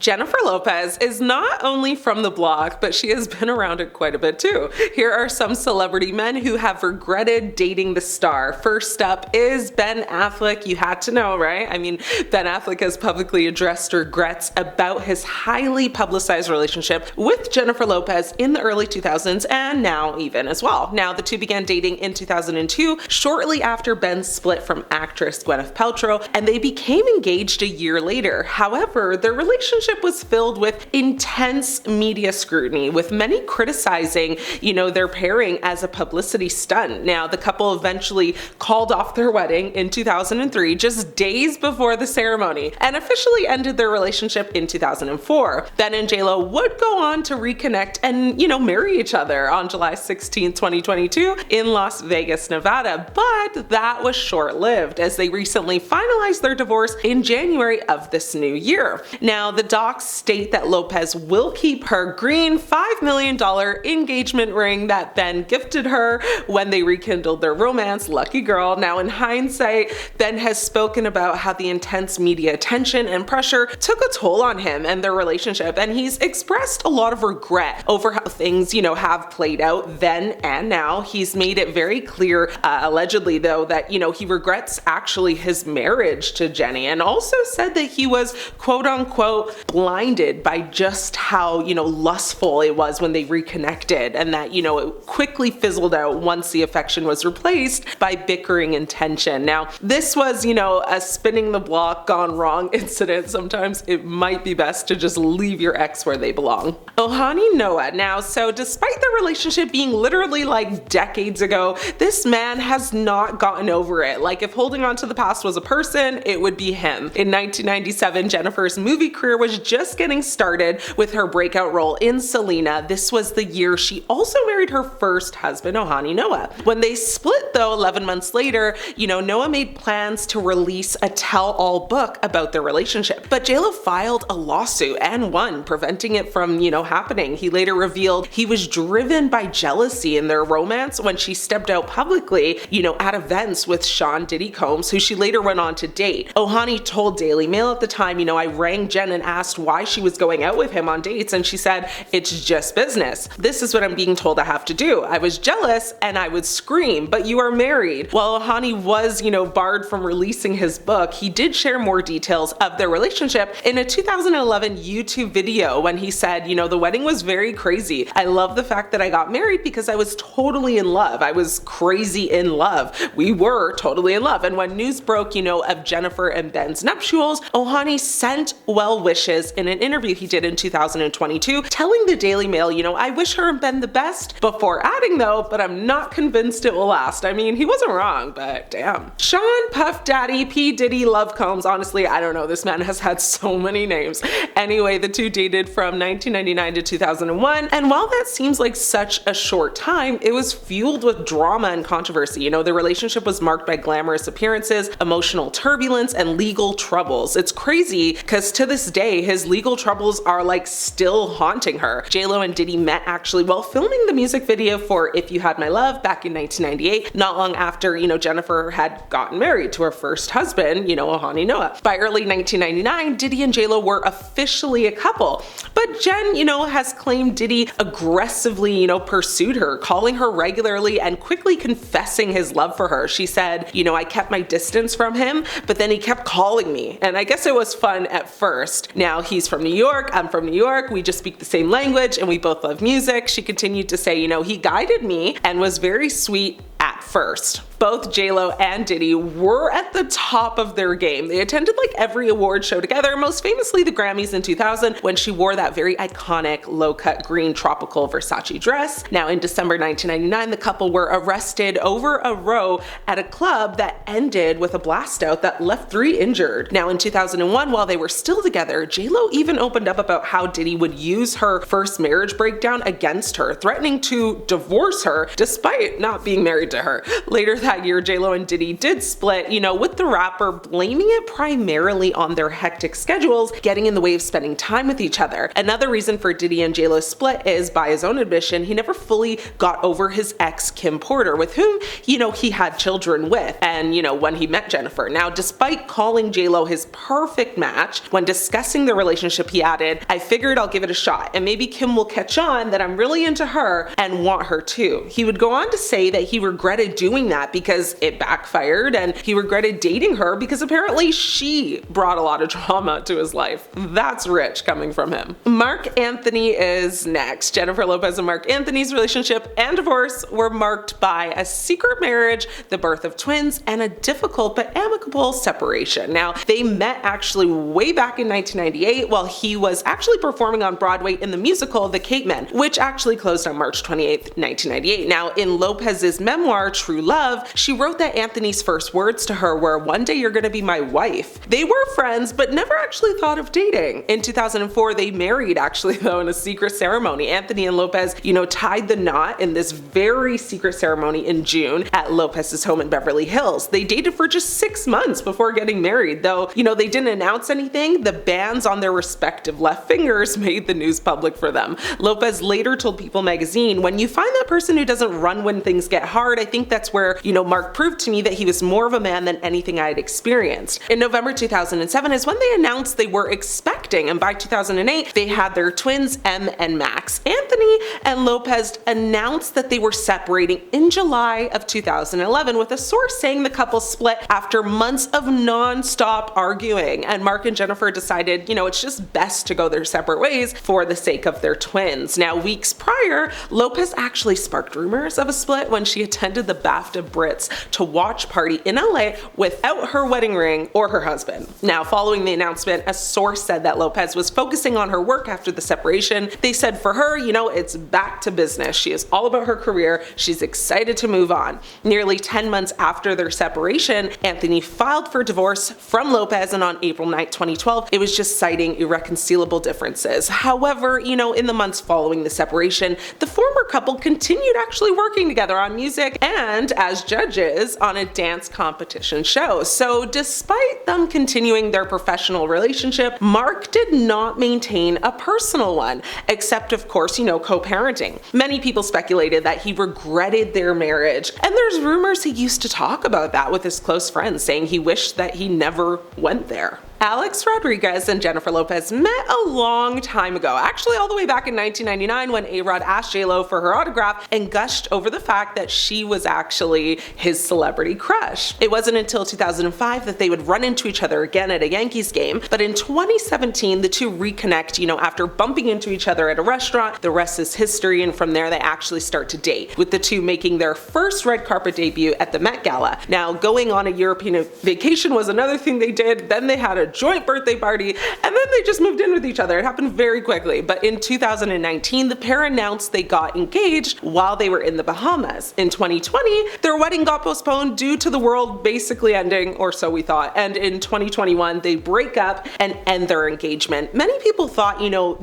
Jennifer Lopez is not only from the block, but she has been around it quite a bit too. Here are some celebrity men who have regretted dating the star. First up is Ben Affleck. You had to know, right? I mean, Ben Affleck has publicly addressed regrets about his highly publicized relationship with Jennifer Lopez in the early 2000s and now even as well. Now, the two began dating in 2002, shortly after Ben split from actress Gwyneth Paltrow, and they became engaged a year later. However, their relationship was filled with intense media scrutiny, with many criticizing, their pairing as a publicity stunt. Now, the couple eventually called off their wedding in 2003, just days before the ceremony, and officially ended their relationship in 2004. Ben and J-Lo would go on to reconnect and, marry each other on July 16, 2022 in Las Vegas, Nevada, but that was short-lived as they recently finalized their divorce in January of this new year. Now, the docs state that Lopez will keep her green $5 million engagement ring that Ben gifted her when they rekindled their romance. Lucky girl. Now, in hindsight, Ben has spoken about how the intense media attention and pressure took a toll on him and their relationship, and he's expressed a lot of regret over how things, have played out then and now. He's made it very clear, allegedly though, that, he regrets actually his marriage to Jenny, and also said that he was quote unquote blinded by just how, lustful it was when they reconnected, and that, it quickly fizzled out once the affection was replaced by bickering and tension. Now, this was, a spinning the block gone wrong incident. Sometimes it might be best to just leave your ex where they belong. Ojani Noa. Now, so despite their relationship being literally like decades ago, this man has not gotten over it. Like, if holding on to the past was a person, it would be him. In 1997, Jennifer's movie career was just getting started with her breakout role in Selena. This was the year she also married her first husband, Ojani Noa. When they split though, 11 months later, Noa made plans to release a tell-all book about their relationship. But J-Lo filed a lawsuit and won, preventing it from, happening. He later revealed he was driven by jealousy in their romance when she stepped out publicly, at events with Sean Diddy Combs, who she later went on to date. Ojani told Daily Mail at the time, I rang Jen and asked why she was going out with him on dates, and she said, "It's just business. This is what I'm being told I have to do. I was jealous and I would scream, but you are married." While Ojani was, barred from releasing his book, he did share more details of their relationship in a 2011 YouTube video when he said, "The wedding was very crazy. I love the fact that I got married because I was totally in love. I was crazy in love. We were totally in love." And when news broke, of Jennifer and Ben's nuptials, Ojani sent well wishes in an interview he did in 2022, telling the Daily Mail, "I wish her and Ben the best," before adding though, "but I'm not convinced it will last." I mean, he wasn't wrong, but damn. Sean Puff Daddy P. Diddy Love Combs. Honestly, I don't know. This man has had so many names. Anyway, the two dated from 1999 to 2001, and while that seems like such a short time, it was fueled with drama and controversy. The relationship was marked by glamorous appearances, emotional turbulence, and legal troubles. It's crazy because to this day, his legal troubles are like still haunting her. J-Lo and Diddy met actually while filming the music video for If You Had My Love back in 1998, not long after, Jennifer had gotten married to her first husband, Ojani Noa. By early 1999, Diddy and J-Lo were officially a couple, but Jen, has claimed Diddy aggressively, pursued her, calling her regularly and quickly confessing his love for her. She said, "I kept my distance from him, but then he kept calling me, and I guess it was fun at first. Now he's from New York, I'm from New York, we just speak the same language, and we both love music." She continued to say, "He guided me and was very sweet at first." Both J-Lo and Diddy were at the top of their game. They attended like every award show together, most famously the Grammys in 2000 when she wore that very iconic low-cut green tropical Versace dress. Now, in December 1999, the couple were arrested over a row at a club that ended with a blast out that left 3 injured. Now, in 2001, while they were still together, J-Lo even opened up about how Diddy would use her first marriage breakdown against her, threatening to divorce her despite not being married to her. Later that year, J-Lo and Diddy did split, with the rapper blaming it primarily on their hectic schedules getting in the way of spending time with each other. Another reason for Diddy and J-Lo's split is, by his own admission, he never fully got over his ex Kim Porter, with whom, he had children with, and, when he met Jennifer. Now, despite calling J-Lo his perfect match, when discussing their relationship, he added, "I figured I'll give it a shot, and maybe Kim will catch on that I'm really into her and want her too." He would go on to say that he regretted doing that because it backfired, and he regretted dating her because apparently she brought a lot of drama to his life. That's rich coming from him. Marc Anthony is next. Jennifer Lopez and Marc Anthony's relationship and divorce were marked by a secret marriage, the birth of twins, and a difficult but amicable separation. Now, they met actually way back in 1998 while he was actually performing on Broadway in the musical The Capemen, which actually closed on March 28th, 1998. Now, in Lopez's memoir, True Love, she wrote that Anthony's first words to her were, "One day you're gonna be my wife." They were friends, but never actually thought of dating. In 2004, they married actually, though, in a secret ceremony. Anthony and Lopez, tied the knot in this very secret ceremony in June at Lopez's home in Beverly Hills. They dated for just 6 months before getting married, though, they didn't announce anything. The bands on their respective left fingers made the news public for them. Lopez later told People magazine, "When you find that person who doesn't run when things get hard, I think that's where, Marc proved to me that he was more of a man than anything I had experienced." In November 2007 is when they announced they were expecting, and by 2008, they had their twins, Em and Max. Anthony and Lopez announced that they were separating in July of 2011, with a source saying the couple split after months of non-stop arguing, and Marc and Jennifer decided, it's just best to go their separate ways for the sake of their twins. Now, weeks prior, Lopez actually sparked rumors of a split when she attended the BAFTA Brits to watch party in LA without her wedding ring or her husband. Now, following the announcement, a source said that Lopez was focusing on her work after the separation. They said for her, it's back to business. She is all about her career. She's excited to move on. Nearly 10 months after their separation, Anthony filed for divorce from Lopez, and on April 9, 2012, it was just citing irreconcilable differences. However, in the months following the separation, the former couple continued actually working together on music and as judges on a dance competition show. So despite them continuing their professional relationship, Marc did not maintain a personal one, except of course, co-parenting. Many people speculated that he regretted their marriage, and there's rumors he used to talk about that with his close friends, saying he wished that he never went there. Alex Rodriguez and Jennifer Lopez met a long time ago, actually all the way back in 1999 when A-Rod asked J-Lo for her autograph and gushed over the fact that she was actually his celebrity crush. It wasn't until 2005 that they would run into each other again at a Yankees game, but in 2017 the two reconnect, after bumping into each other at a restaurant. The rest is history, and from there they actually start to date, with the two making their first red carpet debut at the Met Gala. Now, going on a European vacation was another thing they did, then they had a joint birthday party, and then they just moved in with each other. It happened very quickly, but in 2019, the pair announced they got engaged while they were in the Bahamas. In 2020, their wedding got postponed due to the world basically ending, or so we thought, and in 2021, they break up and end their engagement. Many people thought,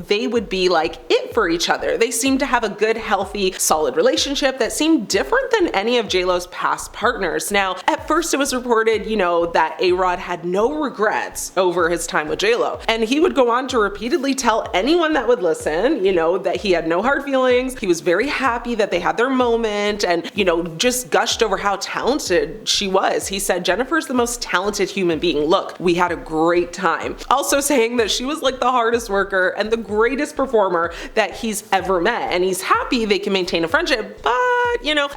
they would be like it for each other. They seemed to have a good, healthy, solid relationship that seemed different than any of J-Lo's past partners. Now, at first it was reported, that A-Rod had no regrets over his time with J-Lo, and he would go on to repeatedly tell anyone that would listen, that he had no hard feelings. He was very happy that they had their moment, and, just gushed over how talented she was. He said, "Jennifer's the most talented human being. Look, we had a great time." Also saying that she was like the hardest worker and the greatest performer that he's ever met, and he's happy they can maintain a friendship, but,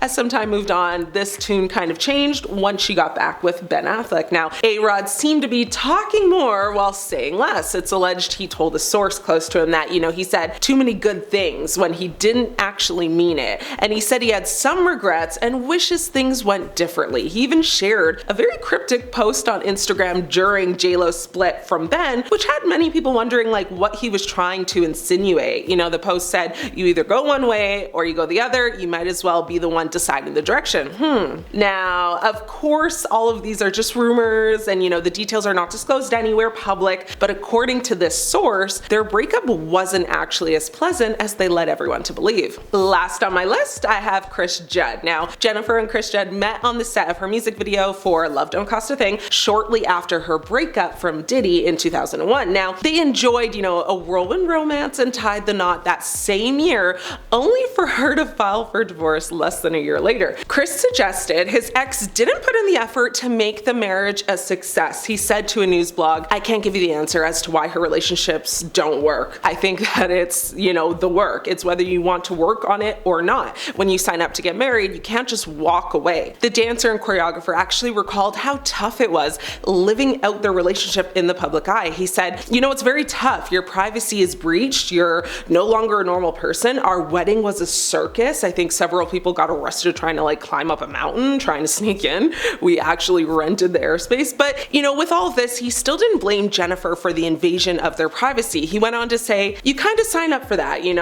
as some time moved on, this tune kind of changed once she got back with Ben Affleck. Now, A-Rod seemed to be talking more while saying less. It's alleged he told a source close to him that, he said too many good things when he didn't actually mean it, and he said he had some regrets and wishes things went differently. He even shared a very cryptic post on Instagram during J-Lo's split from Ben, which had many people wondering what he was trying to insinuate. The post said, "You either go one way or you go the other. You might as well be be the one deciding the direction. Now, of course, all of these are just rumors and, the details are not disclosed anywhere public, but according to this source, their breakup wasn't actually as pleasant as they led everyone to believe. Last on my list, I have Cris Judd. Now, Jennifer and Cris Judd met on the set of her music video for Love Don't Cost a Thing shortly after her breakup from Diddy in 2001. Now, they enjoyed, a whirlwind romance and tied the knot that same year, only for her to file for divorce less than a year later. Cris suggested his ex didn't put in the effort to make the marriage a success. He said to a news blog, "I can't give you the answer as to why her relationships don't work. I think that it's, the work. It's whether you want to work on it or not. When you sign up to get married, you can't just walk away." The dancer and choreographer actually recalled how tough it was living out their relationship in the public eye. He said, "It's very tough. Your privacy is breached. You're no longer a normal person. Our wedding was a circus. I think several people got arrested trying to climb up a mountain, trying to sneak in. We actually rented the airspace." But, with all of this, he still didn't blame Jennifer for the invasion of their privacy. He went on to say, "You kind of sign up for that, you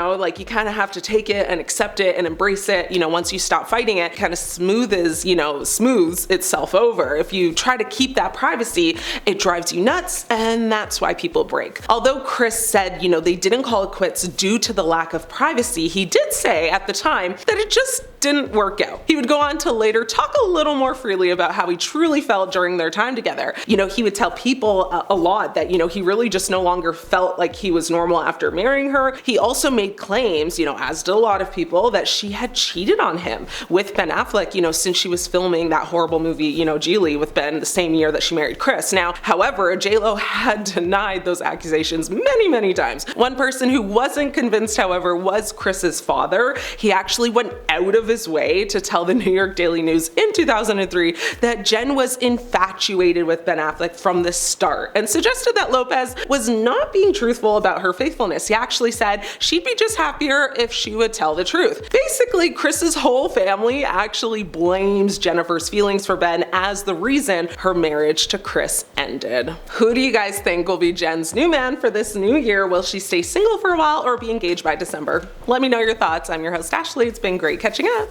kind of have to take it and accept it and embrace it. Once you stop fighting it, kind of smooths itself over. If you try to keep that privacy, it drives you nuts, and that's why people break." Although Cris said, they didn't call it quits due to the lack of privacy, he did say at the time that it just didn't work out. He would go on to later talk a little more freely about how he truly felt during their time together. He would tell people a lot that, he really just no longer felt like he was normal after marrying her. He also made claims, as did a lot of people, that she had cheated on him with Ben Affleck, since she was filming that horrible movie, Geely with Ben the same year that she married Cris. Now, however, J-Lo had denied those accusations many, many times. One person who wasn't convinced, however, was Chris's father. He actually went out of his way to tell the New York Daily News in 2003 that Jen was infatuated with Ben Affleck from the start and suggested that Lopez was not being truthful about her faithfulness. He actually said she'd be just happier if she would tell the truth. Basically, Chris's whole family actually blames Jennifer's feelings for Ben as the reason her marriage to Cris ended. Who do you guys think will be Jen's new man for this new year? Will she stay single for a while or be engaged by December? Let me know your thoughts. I'm your host, Ashley. It's been great catching up.